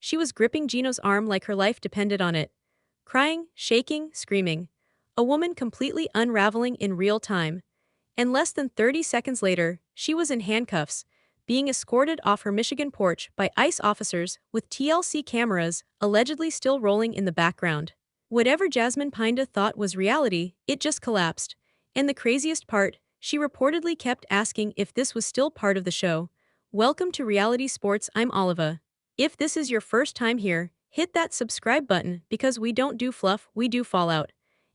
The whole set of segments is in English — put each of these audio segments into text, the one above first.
She was gripping Gino's arm like her life depended on it. Crying, shaking, screaming. A woman completely unraveling in real time. And less than 30 seconds later, she was in handcuffs, being escorted off her Michigan porch by ICE officers with TLC cameras allegedly still rolling in the background. Whatever Jasmine Pinda thought was reality, it just collapsed. And the craziest part, she reportedly kept asking if this was still part of the show. Welcome to Reality Sports, I'm Oliva. If this is your first time here, hit that subscribe button because we don't do fluff, we do fallout.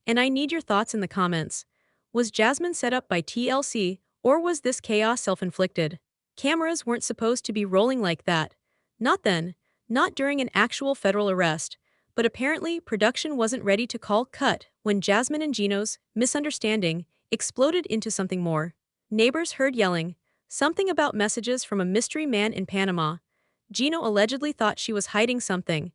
And I need your thoughts in the comments. Was Jasmine set up by TLC, or was this chaos self-inflicted? Cameras weren't supposed to be rolling like that. Not then, not during an actual federal arrest. But apparently, production wasn't ready to call cut when Jasmine and Gino's misunderstanding exploded into something more. Neighbors heard yelling, something about messages from a mystery man in Panama. Gino allegedly thought she was hiding something.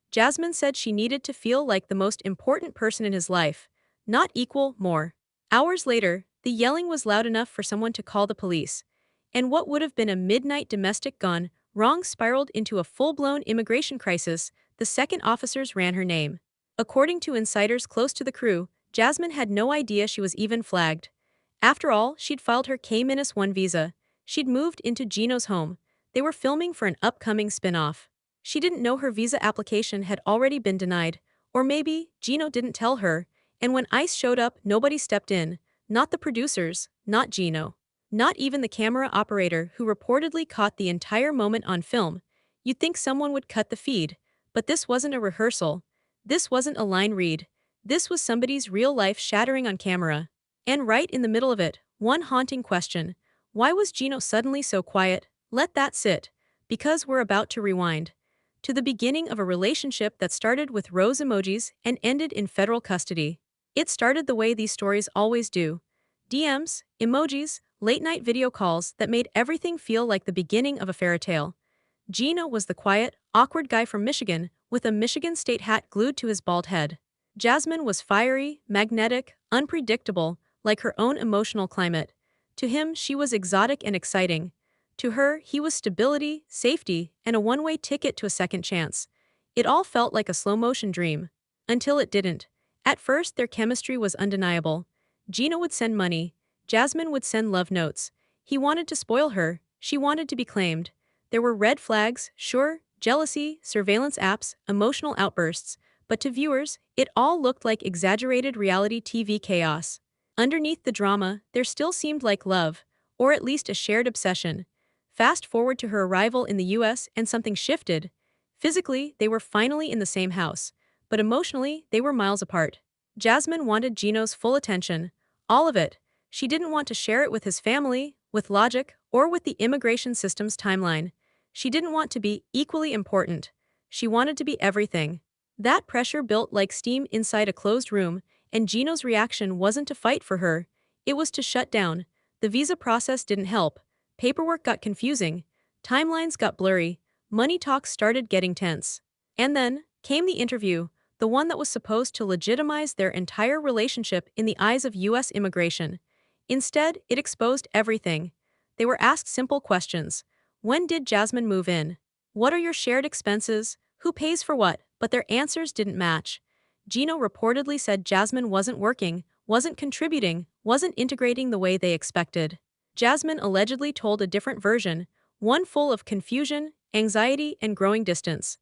Jasmine said she needed to feel like the most important person in his life, not equal, more. Hours later, the yelling was loud enough for someone to call the police. And what would have been a midnight domestic gone wrong spiraled into a full-blown immigration crisis the second officers ran her name. According to insiders close to the crew, Jasmine had no idea she was even flagged. After all, she'd filed her K-1 visa. She'd moved into Gino's home. They were filming for an upcoming spin-off. She didn't know her visa application had already been denied. Or maybe Gino didn't tell her, and when ICE showed up, nobody stepped in. Not the producers, not Gino. Not even the camera operator who reportedly caught the entire moment on film. You'd think someone would cut the feed. But this wasn't a rehearsal. This wasn't a line read. This was somebody's real life shattering on camera. And right in the middle of it, one haunting question. Why was Gino suddenly so quiet? Let that sit. Because we're about to rewind. To the beginning of a relationship that started with rose emojis and ended in federal custody. It started the way these stories always do. DMs, emojis, late-night video calls that made everything feel like the beginning of a fairy tale. Gino was the quiet, awkward guy from Michigan, with a Michigan State hat glued to his bald head. Jasmine was fiery, magnetic, unpredictable, like her own emotional climate. To him, she was exotic and exciting. To her, he was stability, safety, and a one-way ticket to a second chance. It all felt like a slow-motion dream. Until it didn't. At first, their chemistry was undeniable. Gino would send money. Jasmine would send love notes. He wanted to spoil her. She wanted to be claimed. There were red flags, sure, jealousy, surveillance apps, emotional outbursts, but to viewers, it all looked like exaggerated reality TV chaos. Underneath the drama, there still seemed like love, or at least a shared obsession. Fast forward to her arrival in the US and something shifted. Physically, they were finally in the same house, but emotionally, they were miles apart. Jasmine wanted Gino's full attention, all of it. She didn't want to share it with his family, with logic, or with the immigration system's timeline. She didn't want to be equally important. She wanted to be everything. That pressure built like steam inside a closed room, and Gino's reaction wasn't to fight for her. It was to shut down. The visa process didn't help. Paperwork got confusing. Timelines got blurry. Money talks started getting tense. And then came the interview, the one that was supposed to legitimize their entire relationship in the eyes of US immigration. Instead, it exposed everything. They were asked simple questions. When did Jasmine move in? What are your shared expenses? Who pays for what? But their answers didn't match. Gino reportedly said Jasmine wasn't working, wasn't contributing, wasn't integrating the way they expected. Jasmine allegedly told a different version, one full of confusion, anxiety, and growing distance.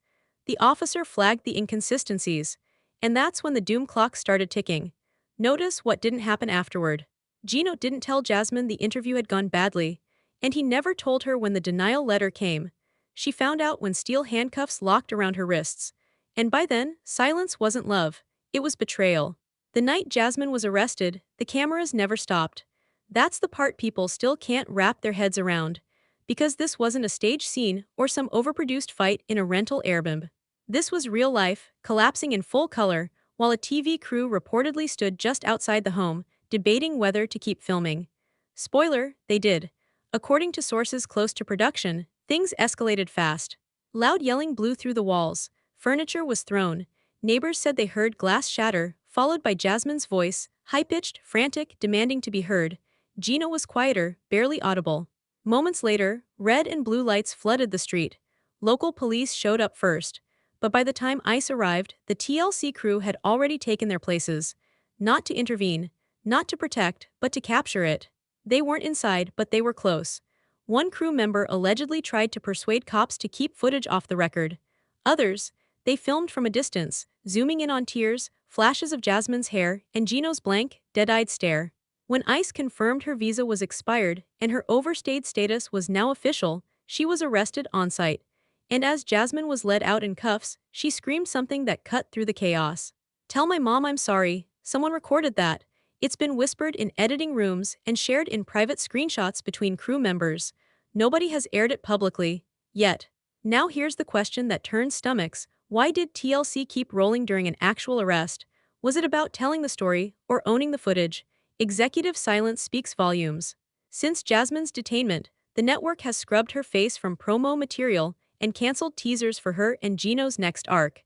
The officer flagged the inconsistencies. And that's when the doom clock started ticking. Notice what didn't happen afterward. Gino didn't tell Jasmine the interview had gone badly. And he never told her when the denial letter came. She found out when steel handcuffs locked around her wrists. And by then, silence wasn't love. It was betrayal. The night Jasmine was arrested, the cameras never stopped. That's the part people still can't wrap their heads around. Because this wasn't a stage scene or some overproduced fight in a rental Airbnb. This was real life, collapsing in full color, while a TV crew reportedly stood just outside the home, debating whether to keep filming. Spoiler, they did. According to sources close to production, things escalated fast. Loud yelling blew through the walls. Furniture was thrown. Neighbors said they heard glass shatter, followed by Jasmine's voice, high-pitched, frantic, demanding to be heard. Gino was quieter, barely audible. Moments later, red and blue lights flooded the street. Local police showed up first. but by the time ICE arrived, the TLC crew had already taken their places. Not to intervene, not to protect, but to capture it. They weren't inside, but they were close. One crew member allegedly tried to persuade cops to keep footage off the record. Others, they filmed from a distance, zooming in on tears, flashes of Jasmine's hair, and Gino's blank, dead-eyed stare. When ICE confirmed her visa was expired and her overstayed status was now official, she was arrested on-site. And as Jasmine was led out in cuffs, she screamed something that cut through the chaos. "Tell my mom I'm sorry." Someone recorded that. It's been whispered in editing rooms and shared in private screenshots between crew members. Nobody has aired it publicly, yet. Now here's the question that turns stomachs. Why did TLC keep rolling during an actual arrest? Was it about telling the story or owning the footage? Executive silence speaks volumes. Since Jasmine's detainment, the network has scrubbed her face from promo material and cancelled teasers for her and Gino's next arc.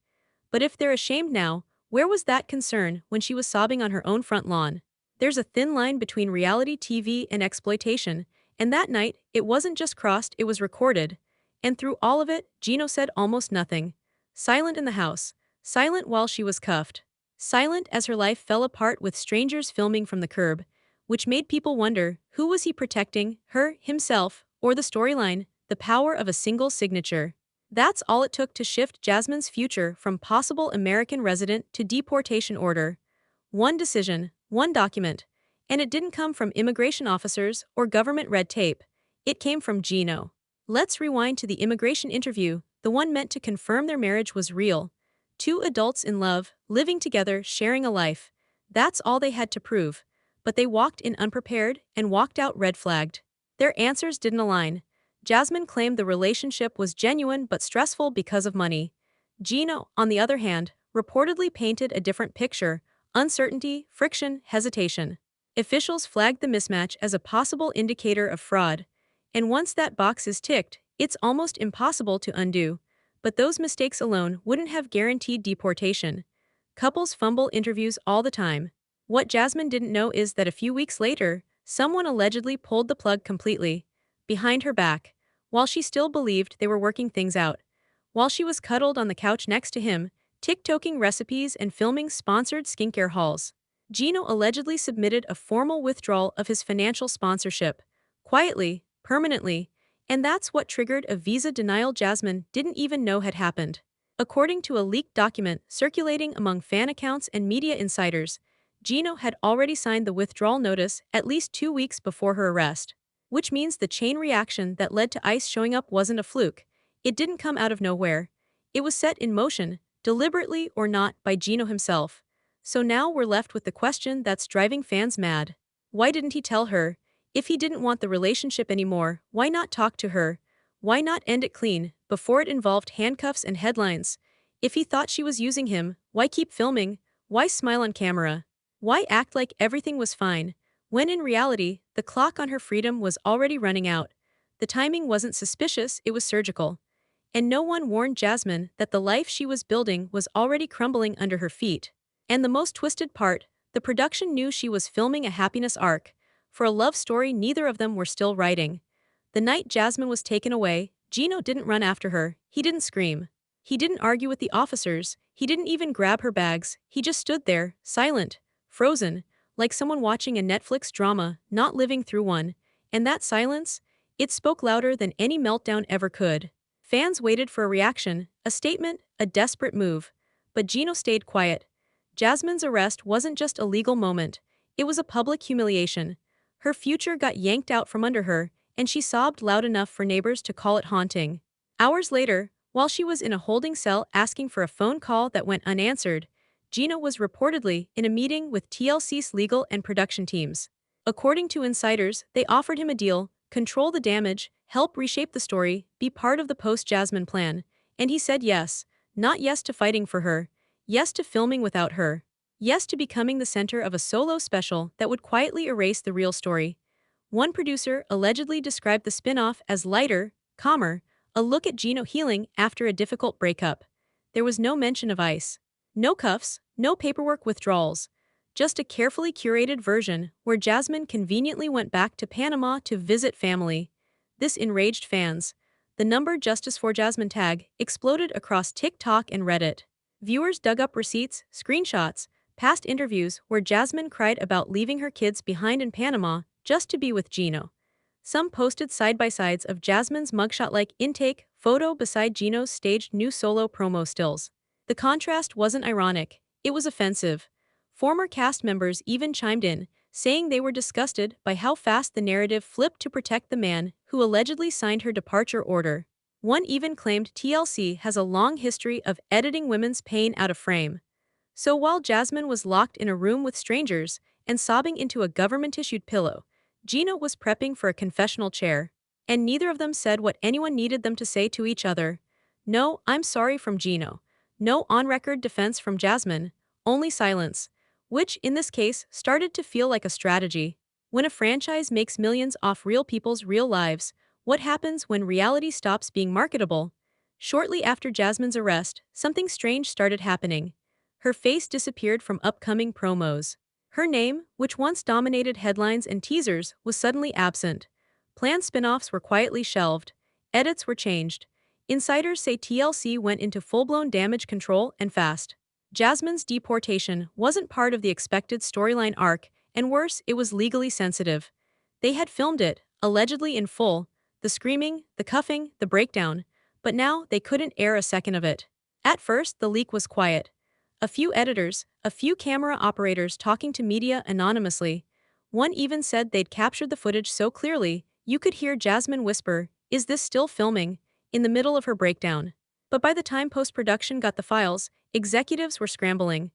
But if they're ashamed now, where was that concern when she was sobbing on her own front lawn? There's a thin line between reality TV and exploitation, and that night, it wasn't just crossed, it was recorded. And through all of it, Gino said almost nothing. Silent in the house, silent while she was cuffed, silent as her life fell apart with strangers filming from the curb, which made people wonder, who was he protecting, her, himself, or the storyline, the power of a single signature? That's all it took to shift Jasmine's future from possible American resident to deportation order. One decision, one document. And it didn't come from immigration officers or government red tape. It came from Gino. Let's rewind to the immigration interview, the one meant to confirm their marriage was real. Two adults in love, living together, sharing a life. That's all they had to prove. But they walked in unprepared and walked out red-flagged. Their answers didn't align. Jasmine claimed the relationship was genuine but stressful because of money. Gino, on the other hand, reportedly painted a different picture: uncertainty, friction, hesitation. Officials flagged the mismatch as a possible indicator of fraud. And once that box is ticked, it's almost impossible to undo. But those mistakes alone wouldn't have guaranteed deportation. Couples fumble interviews all the time. What Jasmine didn't know is that a few weeks later, someone allegedly pulled the plug completely. Behind her back. While she still believed they were working things out. While she was cuddled on the couch next to him, TikToking recipes and filming sponsored skincare hauls. Gino allegedly submitted a formal withdrawal of his financial sponsorship. Quietly, permanently, and that's what triggered a visa denial Jasmine didn't even know had happened. According to a leaked document circulating among fan accounts and media insiders, Gino had already signed the withdrawal notice at least 2 weeks before her arrest. Which means the chain reaction that led to ICE showing up wasn't a fluke. It didn't come out of nowhere. It was set in motion, deliberately or not, by Gino himself. So now we're left with the question that's driving fans mad. Why didn't he tell her? If he didn't want the relationship anymore, why not talk to her? Why not end it clean, before it involved handcuffs and headlines? If he thought she was using him, why keep filming? Why smile on camera? Why act like everything was fine, when in reality, the clock on her freedom was already running out? The timing wasn't suspicious, it was surgical. And no one warned Jasmine that the life she was building was already crumbling under her feet. And the most twisted part, the production knew she was filming a happiness arc. For a love story neither of them were still writing. The night Jasmine was taken away, Gino didn't run after her, he didn't scream. He didn't argue with the officers, he didn't even grab her bags, he just stood there, silent, frozen, like someone watching a Netflix drama, not living through one. And that silence? It spoke louder than any meltdown ever could. Fans waited for a reaction, a statement, a desperate move. But Gino stayed quiet. Jasmine's arrest wasn't just a legal moment, it was a public humiliation. Her future got yanked out from under her, and she sobbed loud enough for neighbors to call it haunting. Hours later, while she was in a holding cell asking for a phone call that went unanswered, Gino was reportedly in a meeting with TLC's legal and production teams. According to insiders, they offered him a deal: control the damage, help reshape the story, be part of the post-Jasmine plan. And he said yes. Not yes to fighting for her. Yes to filming without her. Yes to becoming the center of a solo special that would quietly erase the real story. One producer allegedly described the spin-off as lighter, calmer, a look at Gino healing after a difficult breakup. There was no mention of ICE. No cuffs, no paperwork withdrawals. Just a carefully curated version where Jasmine conveniently went back to Panama to visit family. This enraged fans. the number Justice for Jasmine tag exploded across TikTok and Reddit. Viewers dug up receipts, screenshots, past interviews where Jasmine cried about leaving her kids behind in Panama just to be with Gino. Some posted side-by-sides of Jasmine's mugshot-like intake photo beside Gino's staged new solo promo stills. The contrast wasn't ironic, it was offensive. Former cast members even chimed in, saying they were disgusted by how fast the narrative flipped to protect the man who allegedly signed her departure order. One even claimed TLC has a long history of editing women's pain out of frame. So while Jasmine was locked in a room with strangers and sobbing into a government-issued pillow, Gino was prepping for a confessional chair. And neither of them said what anyone needed them to say to each other. No, I'm sorry from Gino. No on-record defense from Jasmine, only silence. Which, in this case, started to feel like a strategy. When a franchise makes millions off real people's real lives, what happens when reality stops being marketable? Shortly after Jasmine's arrest, something strange started happening. Her face disappeared from upcoming promos. Her name, which once dominated headlines and teasers, was suddenly absent. Planned spin-offs were quietly shelved. Edits were changed. Insiders say TLC went into full-blown damage control and fast. Jasmine's deportation wasn't part of the expected storyline arc, and worse, it was legally sensitive. They had filmed it, allegedly in full, the screaming, the cuffing, the breakdown, but now they couldn't air a second of it. At first, the leak was quiet. A few editors, a few camera operators talking to media anonymously. One even said they'd captured the footage so clearly, you could hear Jasmine whisper, "Is this still filming?" in the middle of her breakdown. But by the time post-production got the files, executives were scrambling.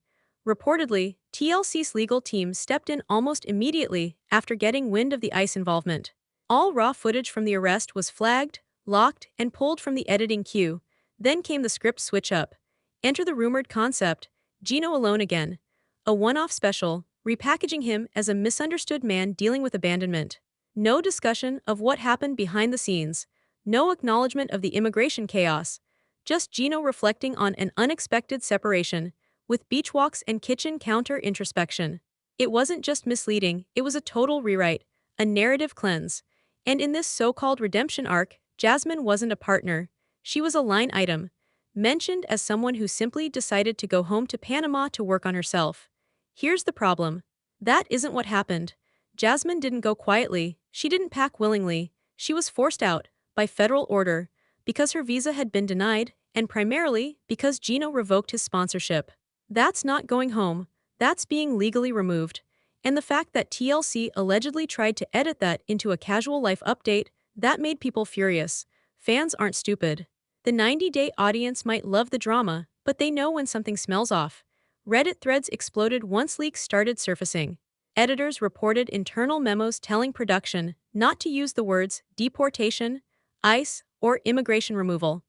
Reportedly, TLC's legal team stepped in almost immediately after getting wind of the ICE involvement. All raw footage from the arrest was flagged, locked, and pulled from the editing queue. Then came the script switch-up. Enter the rumored concept, Gino alone again. A one-off special, repackaging him as a misunderstood man dealing with abandonment. No discussion of what happened behind the scenes. No acknowledgement of the immigration chaos. Just Gino reflecting on an unexpected separation, with beach walks and kitchen counter introspection. It wasn't just misleading, it was a total rewrite, a narrative cleanse. And in this so-called redemption arc, Jasmine wasn't a partner. She was a line item, mentioned as someone who simply decided to go home to Panama to work on herself. Here's the problem. That isn't what happened. Jasmine didn't go quietly, she didn't pack willingly, she was forced out, by federal order, because her visa had been denied, and primarily because Gino revoked his sponsorship. That's not going home, that's being legally removed. And the fact that TLC allegedly tried to edit that into a casual life update, that made people furious. Fans aren't stupid. The 90-day audience might love the drama, but they know when something smells off. Reddit threads exploded once leaks started surfacing. Editors reported internal memos telling production not to use the words deportation, ICE, or immigration removal.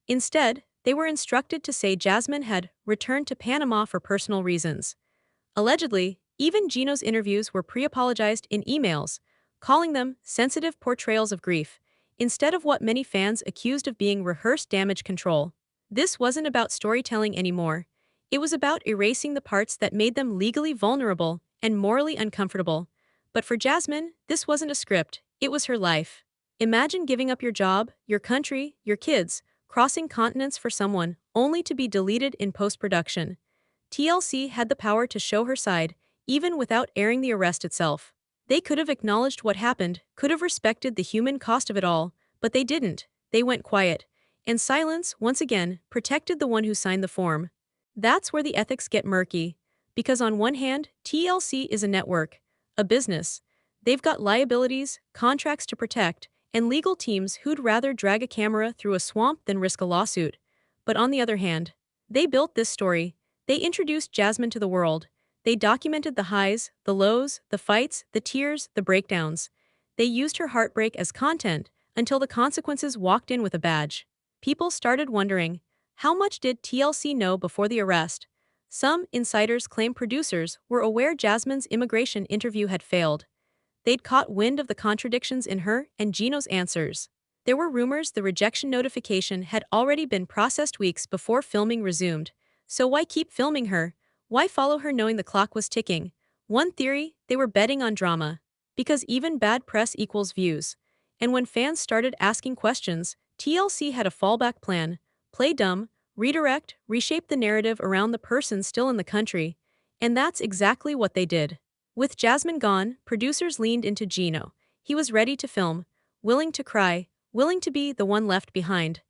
Instead, they were instructed to say Jasmine had returned to Panama for personal reasons. Allegedly, even Gino's interviews were pre-apologized in emails, calling them sensitive portrayals of grief, instead of what many fans accused of being rehearsed damage control. This wasn't about storytelling anymore. It was about erasing the parts that made them legally vulnerable and morally uncomfortable. But for Jasmine, this wasn't a script, it was her life. Imagine giving up your job, your country, your kids, crossing continents for someone, only to be deleted in post-production. TLC had the power to show her side, even without airing the arrest itself. They could have acknowledged what happened, could have respected the human cost of it all, but they didn't. They went quiet. And silence, once again, protected the one who signed the form. That's where the ethics get murky. Because on one hand, TLC is a network, a business. They've got liabilities, contracts to protect, and legal teams who'd rather drag a camera through a swamp than risk a lawsuit. But on the other hand, they built this story. They introduced Jasmine to the world. They documented the highs, the lows, the fights, the tears, the breakdowns. They used her heartbreak as content until the consequences walked in with a badge. People started wondering, how much did TLC know before the arrest? Some insiders claim producers were aware Jasmine's immigration interview had failed. They'd caught wind of the contradictions in her and Gino's answers. There were rumors the rejection notification had already been processed weeks before filming resumed. So why keep filming her? Why follow her knowing the clock was ticking? One theory, they were betting on drama. Because even bad press equals views. And when fans started asking questions, TLC had a fallback plan: play dumb, redirect, reshape the narrative around the person still in the country. And that's exactly what they did. With Jasmine gone, producers leaned into Gino. He was ready to film, willing to cry, willing to be the one left behind.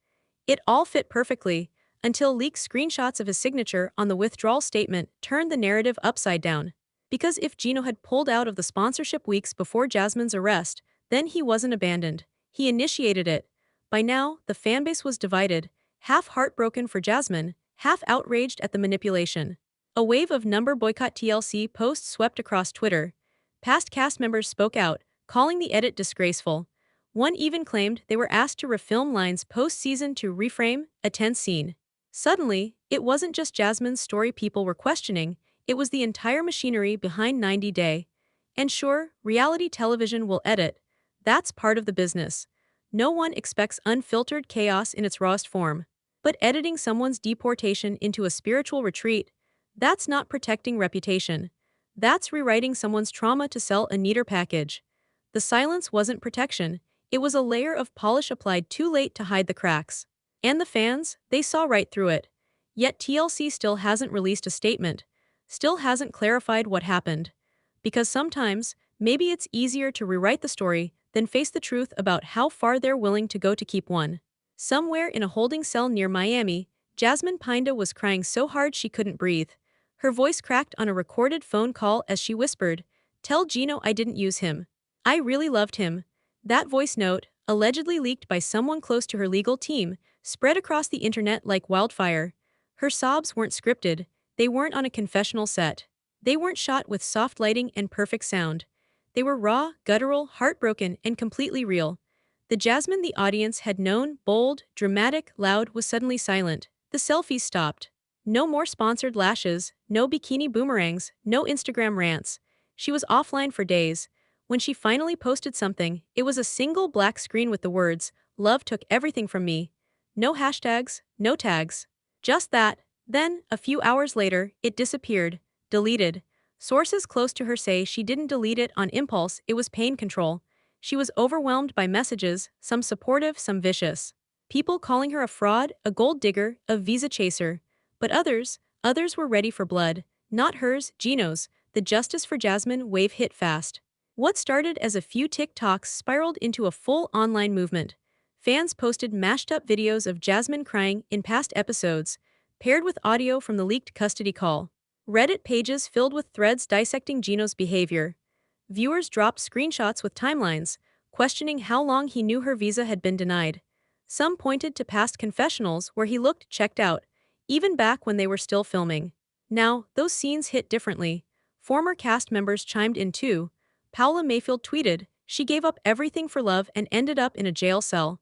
It all fit perfectly, until leaked screenshots of his signature on the withdrawal statement turned the narrative upside down. Because if Gino had pulled out of the sponsorship weeks before Jasmine's arrest, then he wasn't abandoned. He initiated it. By now, the fanbase was divided, half heartbroken for Jasmine, half outraged at the manipulation. A wave of number boycott TLC posts swept across Twitter. Past cast members spoke out, calling the edit disgraceful. One even claimed they were asked to refilm lines post-season to reframe a tense scene. Suddenly, it wasn't just Jasmine's story people were questioning, it was the entire machinery behind 90 Day. And sure, reality television will edit. That's part of the business. No one expects unfiltered chaos in its rawest form. But editing someone's deportation into a spiritual retreat, that's not protecting reputation. That's rewriting someone's trauma to sell a neater package. The silence wasn't protection, it was a layer of polish applied too late to hide the cracks. And the fans, they saw right through it. Yet TLC still hasn't released a statement, still hasn't clarified what happened. Because sometimes, maybe it's easier to rewrite the story than face the truth about how far they're willing to go to keep one. Somewhere in a holding cell near Miami, Jasmine Pinda was crying so hard she couldn't breathe. Her voice cracked on a recorded phone call as she whispered, "Tell Gino I didn't use him. I really loved him." That voice note, allegedly leaked by someone close to her legal team, spread across the internet like wildfire. Her sobs weren't scripted, they weren't on a confessional set. They weren't shot with soft lighting and perfect sound. They were raw, guttural, heartbroken, and completely real. The Jasmine the audience had known, bold, dramatic, loud, was suddenly silent. The selfies stopped. No more sponsored lashes, no bikini boomerangs, no Instagram rants. She was offline for days. When she finally posted something, it was a single black screen with the words, "Love took everything from me." No hashtags, no tags. Just that. Then, a few hours later, it disappeared, deleted. Sources close to her say she didn't delete it on impulse, it was pain control. She was overwhelmed by messages, some supportive, some vicious. People calling her a fraud, a gold digger, a visa chaser. But others were ready for blood. Not hers, Gino's. The Justice for Jasmine wave hit fast. What started as a few TikToks spiraled into a full online movement. Fans posted mashed-up videos of Jasmine crying in past episodes, paired with audio from the leaked custody call. Reddit pages filled with threads dissecting Gino's behavior. Viewers dropped screenshots with timelines, questioning how long he knew her visa had been denied. Some pointed to past confessionals where he looked checked out, even back when they were still filming. Now, those scenes hit differently. Former cast members chimed in too. Paula Mayfield tweeted, "She gave up everything for love and ended up in a jail cell."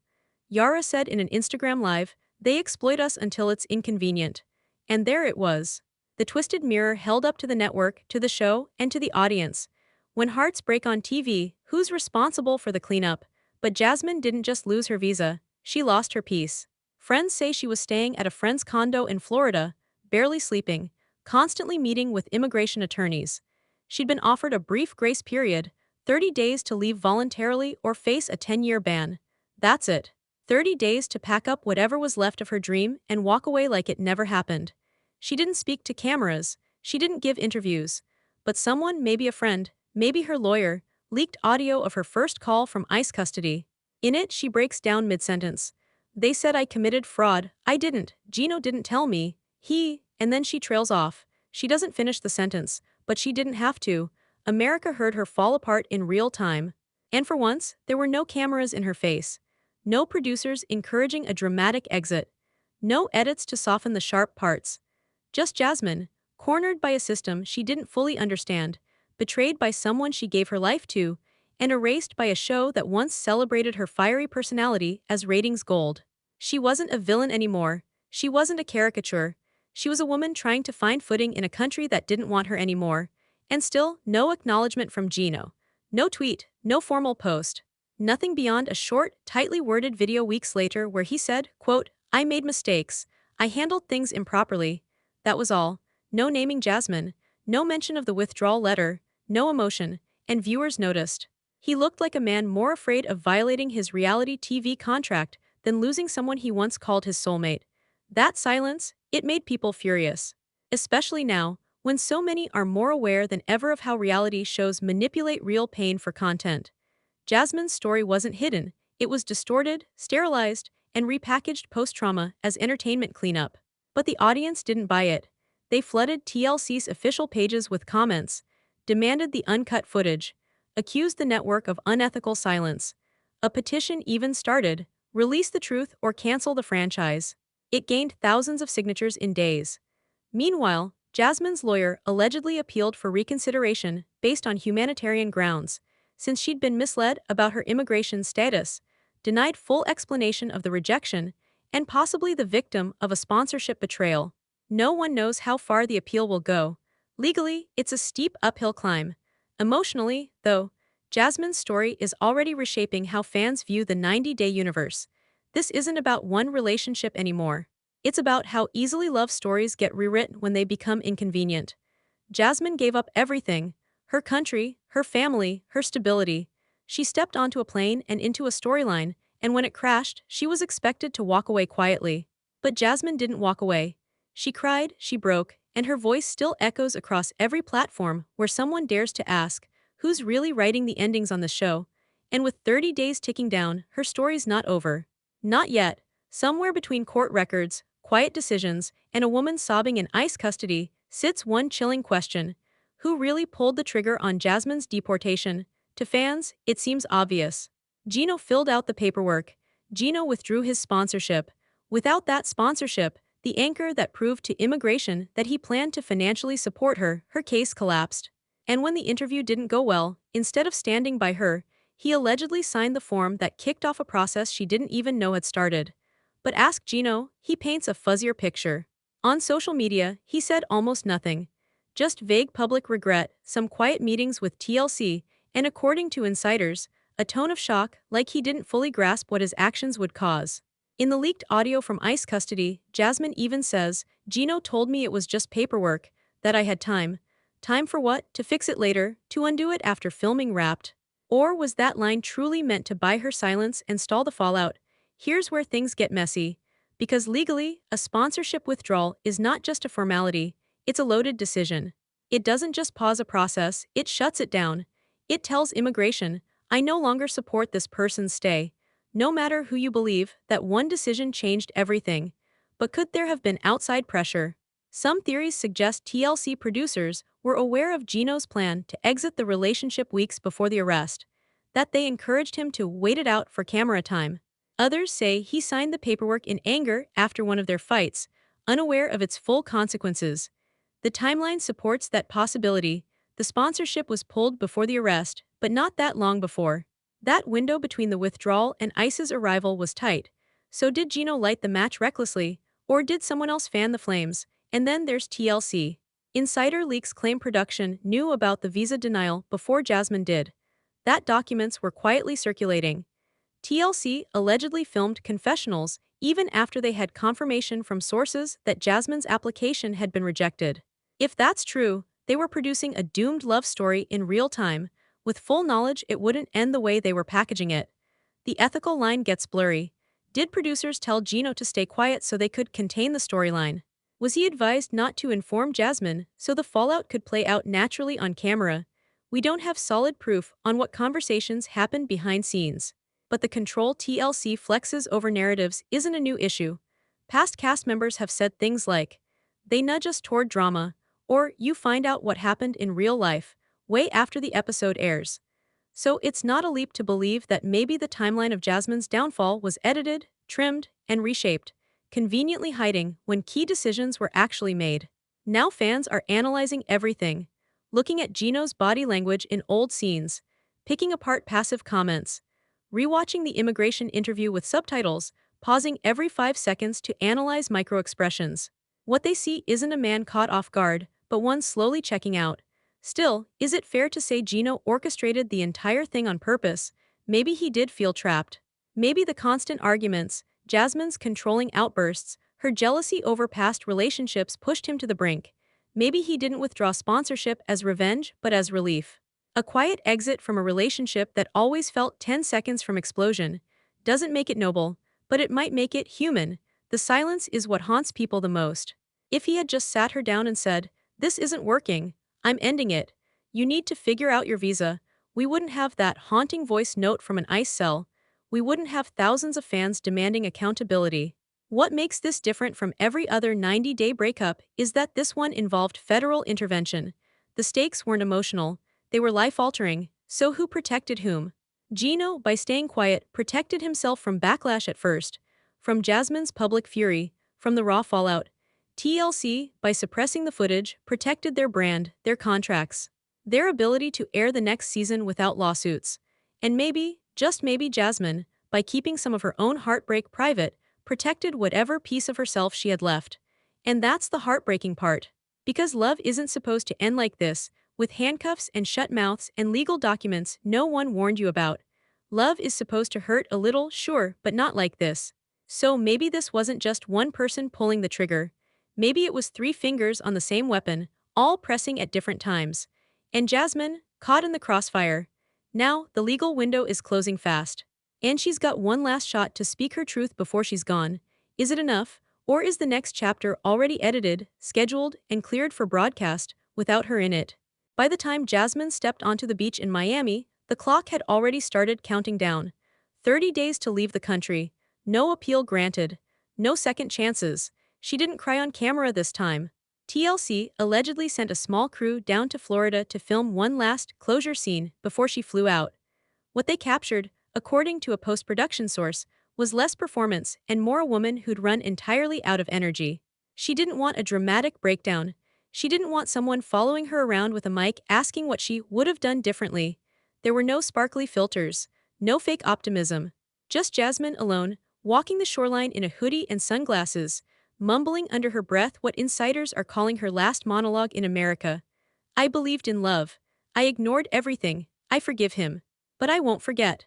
Yara said in an Instagram live, "They exploit us until it's inconvenient." And there it was. The twisted mirror held up to the network, to the show, and to the audience. When hearts break on TV, who's responsible for the cleanup? But Jasmine didn't just lose her visa, she lost her peace. Friends say she was staying at a friend's condo in Florida, barely sleeping, constantly meeting with immigration attorneys. She'd been offered a brief grace period, 30 days to leave voluntarily or face a 10-year ban. That's it. 30 days to pack up whatever was left of her dream and walk away like it never happened. She didn't speak to cameras, she didn't give interviews. But someone, maybe a friend, maybe her lawyer, leaked audio of her first call from ICE custody. In it, she breaks down mid-sentence. "They said I committed fraud, I didn't, Gino didn't tell me, and then she trails off. She doesn't finish the sentence, but she didn't have to. America heard her fall apart in real time. And for once, there were no cameras in her face. No producers encouraging a dramatic exit. No edits to soften the sharp parts. Just Jasmine, cornered by a system she didn't fully understand, betrayed by someone she gave her life to, and erased by a show that once celebrated her fiery personality as ratings gold. She wasn't a villain anymore. She wasn't a caricature. She was a woman trying to find footing in a country that didn't want her anymore. And still, no acknowledgement from Gino. No tweet, no formal post. Nothing beyond a short, tightly worded video weeks later where he said, quote, "I made mistakes. I handled things improperly." That was all. No naming Jasmine. No mention of the withdrawal letter. No emotion. And viewers noticed. He looked like a man more afraid of violating his reality TV contract than losing someone he once called his soulmate. That silence, it made people furious. Especially now, when so many are more aware than ever of how reality shows manipulate real pain for content. Jasmine's story wasn't hidden, it was distorted, sterilized, and repackaged post-trauma as entertainment cleanup. But the audience didn't buy it. They flooded TLC's official pages with comments, demanded the uncut footage, accused the network of unethical silence. A petition even started, release the truth or cancel the franchise. It gained thousands of signatures in days. Meanwhile, Jasmine's lawyer allegedly appealed for reconsideration based on humanitarian grounds, since she'd been misled about her immigration status, denied full explanation of the rejection, and possibly the victim of a sponsorship betrayal. No one knows how far the appeal will go. Legally, it's a steep uphill climb. Emotionally, though, Jasmine's story is already reshaping how fans view the 90-day universe. This isn't about one relationship anymore. It's about how easily love stories get rewritten when they become inconvenient. Jasmine gave up everything, her country, her family, her stability. She stepped onto a plane and into a storyline, and when it crashed, she was expected to walk away quietly. But Jasmine didn't walk away. She cried, she broke, and her voice still echoes across every platform where someone dares to ask, who's really writing the endings on the show? And with 30 days ticking down, her story's not over. Not yet. Somewhere between court records, quiet decisions, and a woman sobbing in ICE custody sits one chilling question. Who really pulled the trigger on Jasmine's deportation? To fans, it seems obvious. Gino filled out the paperwork. Gino withdrew his sponsorship. Without that sponsorship, the anchor that proved to immigration that he planned to financially support her, her case collapsed. And when the interview didn't go well, instead of standing by her, he allegedly signed the form that kicked off a process she didn't even know had started. But ask Gino, he paints a fuzzier picture. On social media, he said almost nothing. Just vague public regret, some quiet meetings with TLC, and according to insiders, a tone of shock, like he didn't fully grasp what his actions would cause. In the leaked audio from ICE custody, Jasmine even says, Gino told me it was just paperwork, that I had time. Time for what? To fix it later, to undo it after filming wrapped. Or was that line truly meant to buy her silence and stall the fallout? Here's where things get messy. Because legally, a sponsorship withdrawal is not just a formality, it's a loaded decision. It doesn't just pause a process, it shuts it down. It tells immigration, I no longer support this person's stay. No matter who you believe, that one decision changed everything. But could there have been outside pressure? Some theories suggest TLC producers were aware of Gino's plan to exit the relationship weeks before the arrest, that they encouraged him to wait it out for camera time. Others say he signed the paperwork in anger after one of their fights, unaware of its full consequences. The timeline supports that possibility. The sponsorship was pulled before the arrest, but not that long before. That window between the withdrawal and ICE's arrival was tight. So did Gino light the match recklessly, or did someone else fan the flames? And then there's TLC. Insider leaks claim production knew about the visa denial before Jasmine did. That documents were quietly circulating. TLC allegedly filmed confessionals even after they had confirmation from sources that Jasmine's application had been rejected. If that's true, they were producing a doomed love story in real time, with full knowledge it wouldn't end the way they were packaging it. The ethical line gets blurry. Did producers tell Gino to stay quiet so they could contain the storyline? Was he advised not to inform Jasmine so the fallout could play out naturally on camera? We don't have solid proof on what conversations happened behind scenes. But the control TLC flexes over narratives isn't a new issue. Past cast members have said things like, they nudge us toward drama, or you find out what happened in real life, way after the episode airs. So it's not a leap to believe that maybe the timeline of Jasmine's downfall was edited, trimmed, and reshaped, conveniently hiding when key decisions were actually made. Now fans are analyzing everything, looking at Gino's body language in old scenes, picking apart passive comments, rewatching the immigration interview with subtitles, pausing every 5 seconds to analyze microexpressions. What they see isn't a man caught off guard, but one slowly checking out. Still, is it fair to say Gino orchestrated the entire thing on purpose? Maybe he did feel trapped. Maybe the constant arguments, Jasmine's controlling outbursts, her jealousy over past relationships pushed him to the brink. Maybe he didn't withdraw sponsorship as revenge, but as relief. A quiet exit from a relationship that always felt 10 seconds from explosion doesn't make it noble, but it might make it human. The silence is what haunts people the most. If he had just sat her down and said, "This isn't working, I'm ending it. You need to figure out your visa," we wouldn't have that haunting voice note from an ICE cell. We wouldn't have thousands of fans demanding accountability. What makes this different from every other 90-day breakup is that this one involved federal intervention. The stakes weren't emotional, they were life-altering. So who protected whom? Gino, by staying quiet, protected himself from backlash at first, from Jasmine's public fury, from the raw fallout. TLC, by suppressing the footage, protected their brand, their contracts, their ability to air the next season without lawsuits. And maybe, just maybe Jasmine, by keeping some of her own heartbreak private, protected whatever piece of herself she had left. And that's the heartbreaking part. Because love isn't supposed to end like this, with handcuffs and shut mouths and legal documents no one warned you about. Love is supposed to hurt a little, sure, but not like this. So maybe this wasn't just one person pulling the trigger. Maybe it was three fingers on the same weapon, all pressing at different times. And Jasmine, caught in the crossfire. Now, the legal window is closing fast. And she's got one last shot to speak her truth before she's gone. Is it enough? Or is the next chapter already edited, scheduled, and cleared for broadcast, without her in it? By the time Jasmine stepped onto the beach in Miami, the clock had already started counting down. 30 days to leave the country. No appeal granted. No second chances. She didn't cry on camera this time. TLC allegedly sent a small crew down to Florida to film one last closure scene before she flew out. What they captured, according to a post-production source, was less performance and more a woman who'd run entirely out of energy. She didn't want a dramatic breakdown. She didn't want someone following her around with a mic asking what she would have done differently. There were no sparkly filters, no fake optimism. Just Jasmine alone, walking the shoreline in a hoodie and sunglasses, mumbling under her breath what insiders are calling her last monologue in America. "I believed in love. I ignored everything. I forgive him. But I won't forget."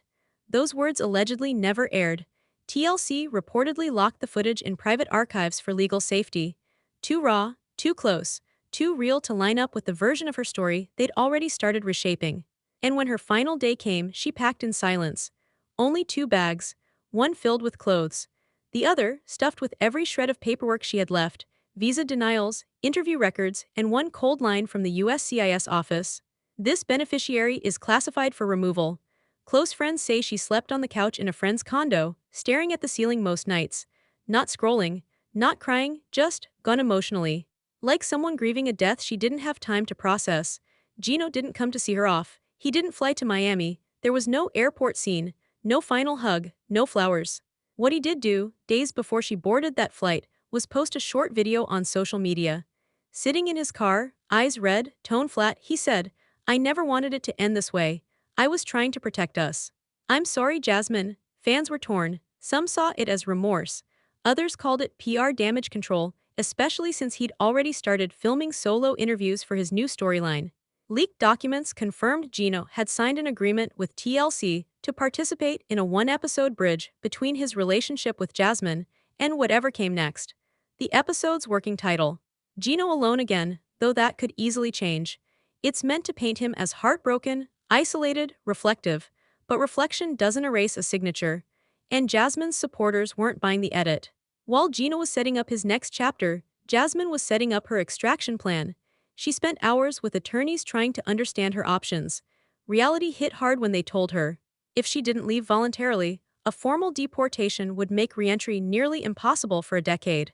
Those words allegedly never aired. TLC reportedly locked the footage in private archives for legal safety. Too raw, too close, too real to line up with the version of her story they'd already started reshaping. And when her final day came, she packed in silence. Only 2 bags, one filled with clothes, the other stuffed with every shred of paperwork she had left, visa denials, interview records, and one cold line from the USCIS office. "This beneficiary is classified for removal." Close friends say she slept on the couch in a friend's condo, staring at the ceiling most nights. Not scrolling, not crying, just gone emotionally. Like someone grieving a death she didn't have time to process. Gino didn't come to see her off. He didn't fly to Miami. There was no airport scene, no final hug, no flowers. What he did do, days before she boarded that flight, was post a short video on social media. Sitting in his car, eyes red, tone flat, he said, "I never wanted it to end this way. I was trying to protect us." "I'm sorry, Jasmine." Fans were torn. Some saw it as remorse. Others called it PR damage control, especially since he'd already started filming solo interviews for his new storyline. Leaked documents confirmed Gino had signed an agreement with TLC to participate in a one-episode bridge between his relationship with Jasmine and whatever came next. The episode's working title, "Gino Alone Again," though that could easily change. It's meant to paint him as heartbroken, isolated, reflective, but reflection doesn't erase a signature. And Jasmine's supporters weren't buying the edit. While Gino was setting up his next chapter, Jasmine was setting up her extraction plan. She spent hours with attorneys trying to understand her options. Reality hit hard when they told her, if she didn't leave voluntarily, a formal deportation would make re-entry nearly impossible for a decade.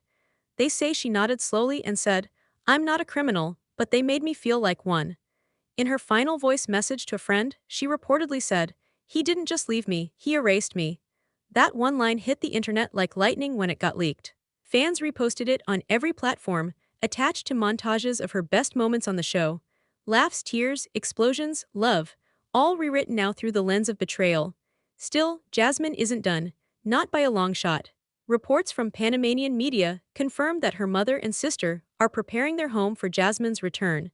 They say she nodded slowly and said, "I'm not a criminal, but they made me feel like one." In her final voice message to a friend, she reportedly said, "He didn't just leave me, he erased me." That one line hit the internet like lightning when it got leaked. Fans reposted it on every platform, attached to montages of her best moments on the show. Laughs, tears, explosions, love, all rewritten now through the lens of betrayal. Still, Jasmine isn't done, not by a long shot. Reports from Panamanian media confirm that her mother and sister are preparing their home for Jasmine's return.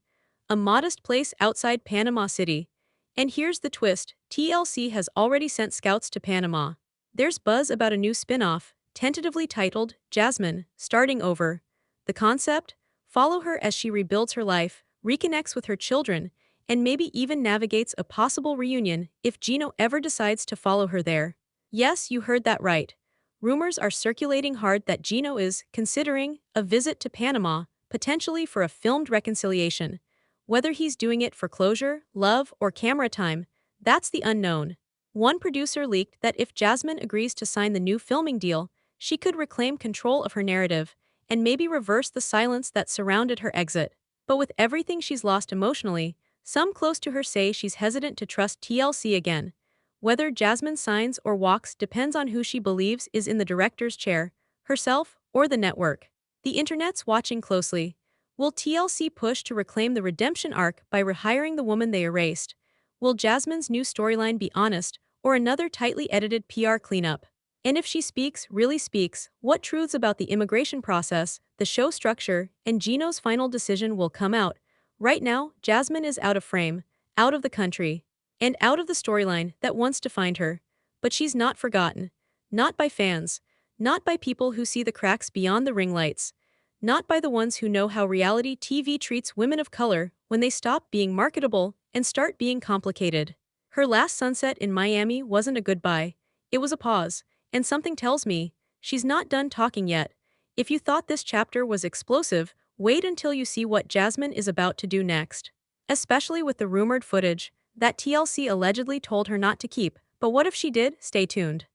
A modest place outside Panama City. And here's the twist, TLC has already sent scouts to Panama. There's buzz about a new spin-off, tentatively titled Jasmine, Starting Over. The concept? Follow her as she rebuilds her life, reconnects with her children, and maybe even navigates a possible reunion if Gino ever decides to follow her there. Yes, you heard that right. rumors are circulating hard that Gino is considering a visit to Panama, potentially for a filmed reconciliation. Whether he's doing it for closure, love, or camera time, that's the unknown. One producer leaked that if Jasmine agrees to sign the new filming deal, she could reclaim control of her narrative and maybe reverse the silence that surrounded her exit. But with everything she's lost emotionally, some close to her say she's hesitant to trust TLC again. Whether Jasmine signs or walks depends on who she believes is in the director's chair, herself or the network. The internet's watching closely. Will TLC push to reclaim the redemption arc by rehiring the woman they erased? Will Jasmine's new storyline be honest, or another tightly edited PR cleanup? And if she speaks, really speaks, what truths about the immigration process, the show structure, and Gino's final decision will come out? Right now, Jasmine is out of frame, out of the country, and out of the storyline that once defined her. But she's not forgotten. Not by fans. Not by people who see the cracks beyond the ring lights. Not by the ones who know how reality TV treats women of color when they stop being marketable and start being complicated. Her last sunset in Miami wasn't a goodbye. It was a pause. And something tells me, she's not done talking yet. If you thought this chapter was explosive, wait until you see what Jasmine is about to do next. Especially with the rumored footage that TLC allegedly told her not to keep, but what if she did? Stay tuned.